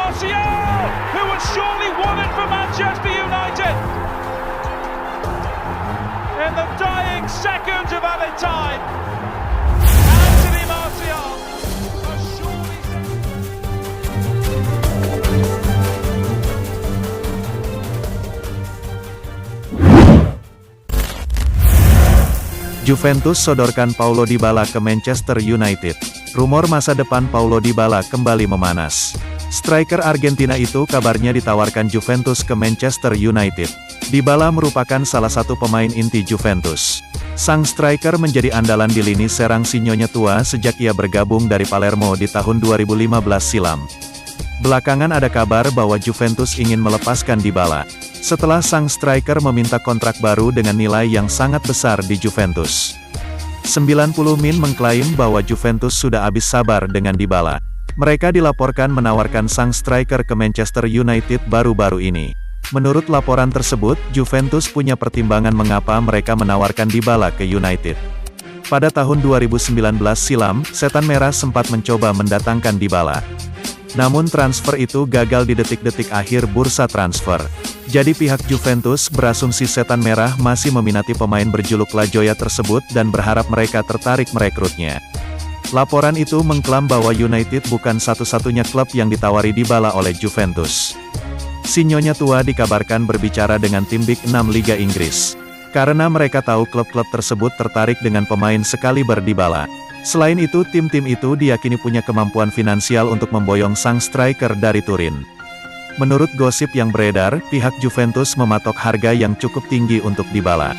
Martial, who had surely won it for Manchester United. In the dying seconds of added time, Anthony Martial has surely... Juventus sodorkan Paulo Dybala ke Manchester United. Rumor masa depan Paulo Dybala kembali memanas. Striker Argentina itu kabarnya ditawarkan Juventus ke Manchester United. Dybala merupakan salah satu pemain inti Juventus. Sang striker menjadi andalan di lini serang si nyonya tua sejak ia bergabung dari Palermo di tahun 2015 silam. Belakangan ada kabar bahwa Juventus ingin melepaskan Dybala setelah sang striker meminta kontrak baru dengan nilai yang sangat besar di Juventus. 90 Min mengklaim bahwa Juventus sudah habis sabar dengan Dybala. Mereka dilaporkan menawarkan sang striker ke Manchester United baru-baru ini. Menurut laporan tersebut, Juventus punya pertimbangan mengapa mereka menawarkan Dybala ke United. Pada tahun 2019 silam, Setan Merah sempat mencoba mendatangkan Dybala. Namun transfer itu gagal di detik-detik akhir bursa transfer. Jadi pihak Juventus berasumsi Setan Merah masih meminati pemain berjuluk La Joya tersebut dan berharap mereka tertarik merekrutnya. Laporan itu mengklaim bahwa United bukan satu-satunya klub yang ditawari Dybala oleh Juventus. Si nyonya tua dikabarkan berbicara dengan tim Big 6 Liga Inggris. Karena mereka tahu klub-klub tersebut tertarik dengan pemain sekaliber Dybala. Selain itu, tim-tim itu diyakini punya kemampuan finansial untuk memboyong sang striker dari Turin. Menurut gosip yang beredar, pihak Juventus mematok harga yang cukup tinggi untuk Dybala.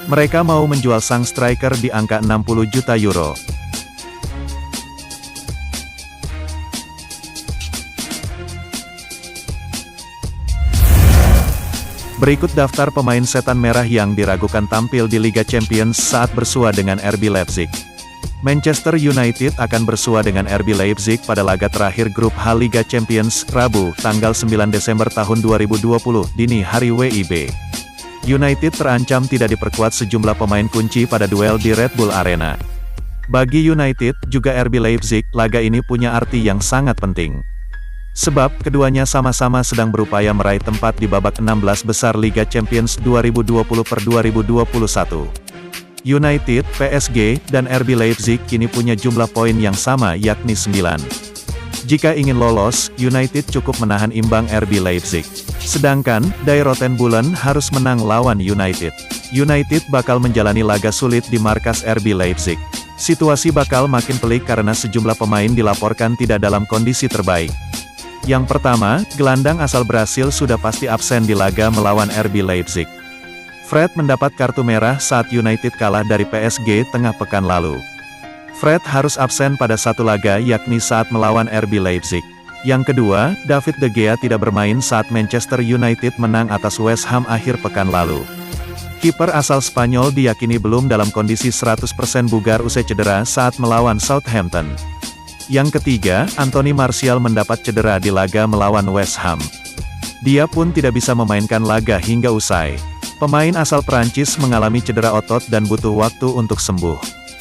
Mereka mau menjual sang striker di angka 60 juta euro. Berikut daftar pemain Setan Merah yang diragukan tampil di Liga Champions saat bersua dengan RB Leipzig. Manchester United akan bersua dengan RB Leipzig pada laga terakhir grup H Liga Champions, Rabu, tanggal 9 Desember tahun 2020, dini hari WIB. United terancam tidak diperkuat sejumlah pemain kunci pada duel di Red Bull Arena. Bagi United, juga RB Leipzig, laga ini punya arti yang sangat penting. Sebab, keduanya sama-sama sedang berupaya meraih tempat di babak 16 besar Liga Champions 2020-2021. United, PSG, dan RB Leipzig kini punya jumlah poin yang sama yakni 9. Jika ingin lolos, United cukup menahan imbang RB Leipzig. Sedangkan, Die Roten Bullen harus menang lawan United. United bakal menjalani laga sulit di markas RB Leipzig. Situasi bakal makin pelik karena sejumlah pemain dilaporkan tidak dalam kondisi terbaik. Yang pertama, gelandang asal Brasil sudah pasti absen di laga melawan RB Leipzig. Fred mendapat kartu merah saat United kalah dari PSG tengah pekan lalu. Fred harus absen pada satu laga yakni saat melawan RB Leipzig. Yang kedua, David De Gea tidak bermain saat Manchester United menang atas West Ham akhir pekan lalu. Kiper asal Spanyol diyakini belum dalam kondisi 100% bugar usai cedera saat melawan Southampton. Yang ketiga, Anthony Martial mendapat cedera di laga melawan West Ham. Dia pun tidak bisa memainkan laga hingga usai. Pemain asal Prancis mengalami cedera otot dan butuh waktu untuk sembuh.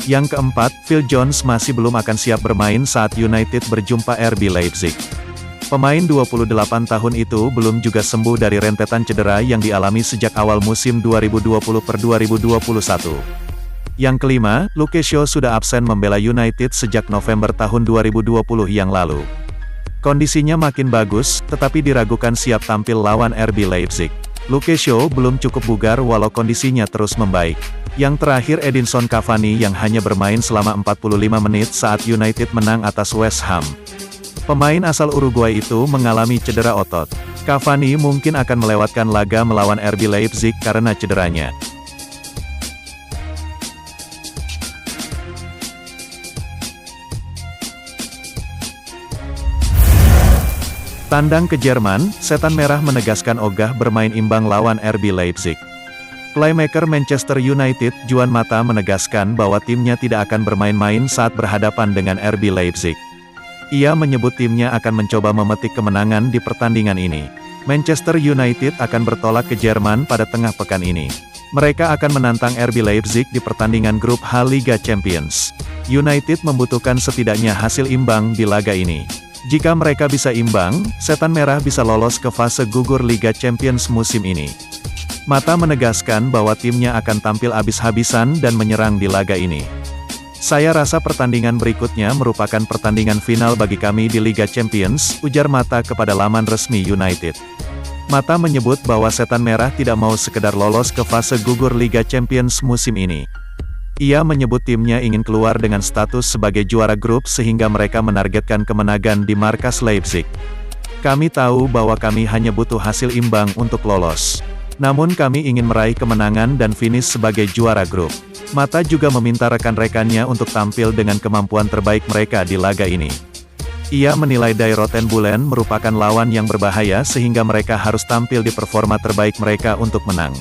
Yang keempat, Phil Jones masih belum akan siap bermain saat United berjumpa RB Leipzig. Pemain 28 tahun itu belum juga sembuh dari rentetan cedera yang dialami sejak awal musim 2020-2021. Yang kelima, Luke Shaw sudah absen membela United sejak November tahun 2020 yang lalu. Kondisinya makin bagus, tetapi diragukan siap tampil lawan RB Leipzig. Luke Shaw belum cukup bugar walau kondisinya terus membaik. Yang terakhir Edinson Cavani yang hanya bermain selama 45 menit saat United menang atas West Ham. Pemain asal Uruguay itu mengalami cedera otot. Cavani mungkin akan melewatkan laga melawan RB Leipzig karena cederanya. Tandang ke Jerman, Setan Merah menegaskan ogah bermain imbang lawan RB Leipzig. Playmaker Manchester United, Juan Mata menegaskan bahwa timnya tidak akan bermain-main saat berhadapan dengan RB Leipzig. Ia menyebut timnya akan mencoba memetik kemenangan di pertandingan ini. Manchester United akan bertolak ke Jerman pada tengah pekan ini. Mereka akan menantang RB Leipzig di pertandingan grup H Liga Champions. United membutuhkan setidaknya hasil imbang di laga ini. Jika mereka bisa imbang, Setan Merah bisa lolos ke fase gugur Liga Champions musim ini. Mata menegaskan bahwa timnya akan tampil habis-habisan dan menyerang di laga ini. Saya rasa pertandingan berikutnya merupakan pertandingan final bagi kami di Liga Champions, ujar Mata kepada laman resmi United. Mata menyebut bahwa Setan Merah tidak mau sekedar lolos ke fase gugur Liga Champions musim ini. Ia menyebut timnya ingin keluar dengan status sebagai juara grup sehingga mereka menargetkan kemenangan di markas Leipzig. Kami tahu bahwa kami hanya butuh hasil imbang untuk lolos. Namun kami ingin meraih kemenangan dan finish sebagai juara grup. Mata juga meminta rekan-rekannya untuk tampil dengan kemampuan terbaik mereka di laga ini. Ia menilai Die Roten Bullen merupakan lawan yang berbahaya sehingga mereka harus tampil di performa terbaik mereka untuk menang.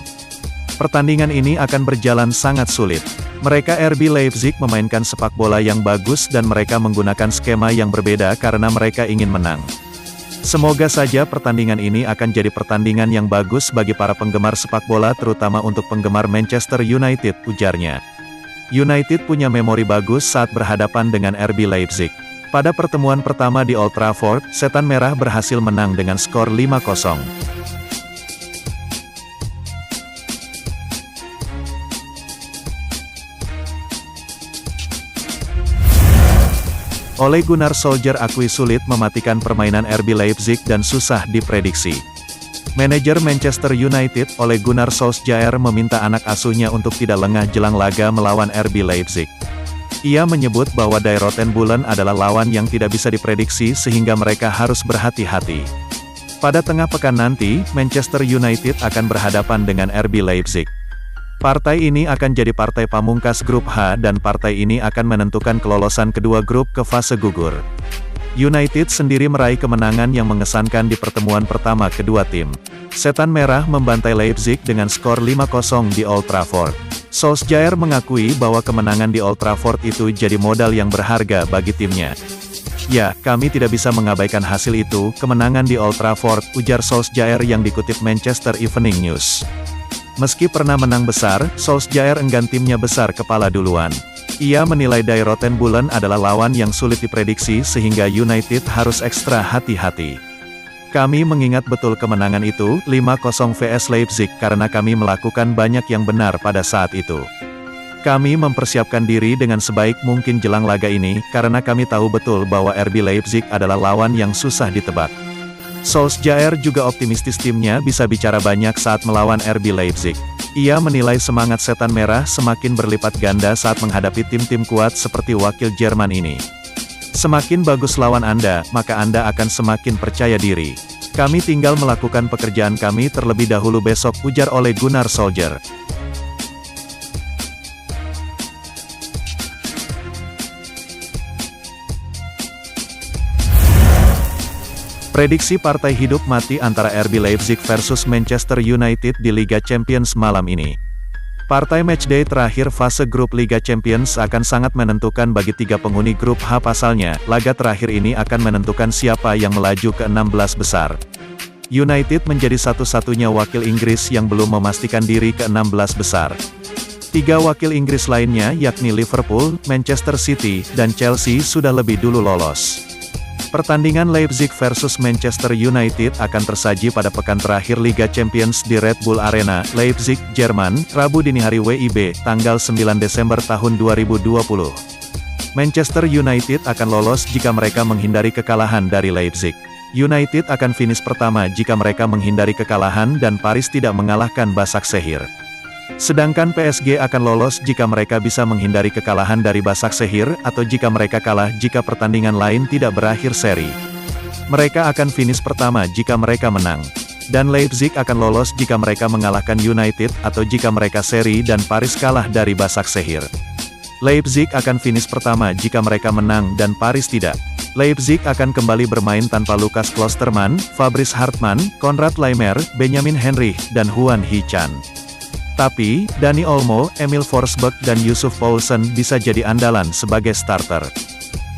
Pertandingan ini akan berjalan sangat sulit. Mereka RB Leipzig memainkan sepak bola yang bagus dan mereka menggunakan skema yang berbeda karena mereka ingin menang. Semoga saja pertandingan ini akan jadi pertandingan yang bagus bagi para penggemar sepak bola terutama untuk penggemar Manchester United, ujarnya. United punya memori bagus saat berhadapan dengan RB Leipzig. Pada pertemuan pertama di Old Trafford, Setan Merah berhasil menang dengan skor 5-0. Ole Gunnar Solskjaer akui sulit mematikan permainan RB Leipzig dan susah diprediksi. Manajer Manchester United, Ole Gunnar Solskjaer meminta anak asuhnya untuk tidak lengah jelang laga melawan RB Leipzig. Ia menyebut bahwa Die Roten Bullen adalah lawan yang tidak bisa diprediksi sehingga mereka harus berhati-hati. Pada tengah pekan nanti, Manchester United akan berhadapan dengan RB Leipzig. Partai ini akan jadi partai pamungkas grup H dan partai ini akan menentukan kelolosan kedua grup ke fase gugur. United sendiri meraih kemenangan yang mengesankan di pertemuan pertama kedua tim. Setan Merah membantai Leipzig dengan skor 5-0 di Old Trafford. Solskjaer mengakui bahwa kemenangan di Old Trafford itu jadi modal yang berharga bagi timnya. Ya, kami tidak bisa mengabaikan hasil itu, kemenangan di Old Trafford, ujar Solskjaer yang dikutip Manchester Evening News. Meski pernah menang besar, Solskjaer enggan timnya besar kepala duluan. Ia menilai Die Roten Bullen adalah lawan yang sulit diprediksi sehingga United harus ekstra hati-hati. Kami mengingat betul kemenangan itu, 5-0 vs Leipzig karena kami melakukan banyak yang benar pada saat itu. Kami mempersiapkan diri dengan sebaik mungkin jelang laga ini, karena kami tahu betul bahwa RB Leipzig adalah lawan yang susah ditebak. Solskjaer juga optimistis timnya bisa bicara banyak saat melawan RB Leipzig. Ia menilai semangat Setan Merah semakin berlipat ganda saat menghadapi tim-tim kuat seperti wakil Jerman ini. Semakin bagus lawan Anda, maka Anda akan semakin percaya diri. Kami tinggal melakukan pekerjaan kami terlebih dahulu besok, ujar Ole Gunnar Solskjaer. Prediksi partai hidup mati antara RB Leipzig versus Manchester United di Liga Champions malam ini. Partai matchday terakhir fase grup Liga Champions akan sangat menentukan bagi tiga penghuni grup H pasalnya, laga terakhir ini akan menentukan siapa yang melaju ke 16 besar. United menjadi satu-satunya wakil Inggris yang belum memastikan diri ke 16 besar. Tiga wakil Inggris lainnya yakni Liverpool, Manchester City, dan Chelsea sudah lebih dulu lolos. Pertandingan Leipzig versus Manchester United akan tersaji pada pekan terakhir Liga Champions di Red Bull Arena, Leipzig, Jerman, Rabu dini hari WIB, tanggal 9 Desember tahun 2020. Manchester United akan lolos jika mereka menghindari kekalahan dari Leipzig. United akan finish pertama jika mereka menghindari kekalahan dan Paris tidak mengalahkan Başakşehir. Sedangkan PSG akan lolos jika mereka bisa menghindari kekalahan dari Başakşehir, atau jika mereka kalah jika pertandingan lain tidak berakhir seri. Mereka akan finish pertama jika mereka menang. Dan Leipzig akan lolos jika mereka mengalahkan United, atau jika mereka seri dan Paris kalah dari Başakşehir. Leipzig akan finish pertama jika mereka menang dan Paris tidak. Leipzig akan kembali bermain tanpa Lukas Klosterman, Fabrice Hartmann, Konrad Laimer, Benjamin Henrich, dan Hwang Hee-chan. Tapi, Dani Olmo, Emil Forsberg dan Yusuf Poulsen bisa jadi andalan sebagai starter.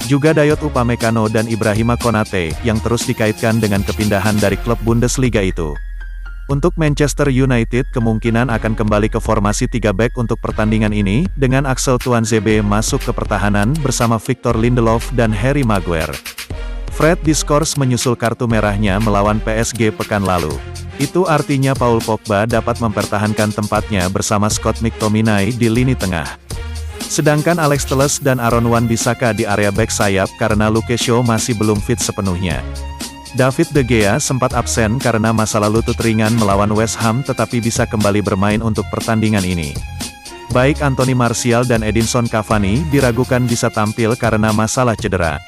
Juga Dayot Upamecano dan Ibrahima Konate, yang terus dikaitkan dengan kepindahan dari klub Bundesliga itu. Untuk Manchester United kemungkinan akan kembali ke formasi 3 back untuk pertandingan ini, dengan Axel Tuanzebe masuk ke pertahanan bersama Victor Lindelof dan Harry Maguire. Fred diskors menyusul kartu merahnya melawan PSG pekan lalu. Itu artinya Paul Pogba dapat mempertahankan tempatnya bersama Scott McTominay di lini tengah. Sedangkan Alex Telles dan Aaron Wan-Bissaka di area back sayap karena Luke Shaw masih belum fit sepenuhnya. David De Gea sempat absen karena masalah lutut ringan melawan West Ham tetapi bisa kembali bermain untuk pertandingan ini. Baik Anthony Martial dan Edinson Cavani diragukan bisa tampil karena masalah cedera.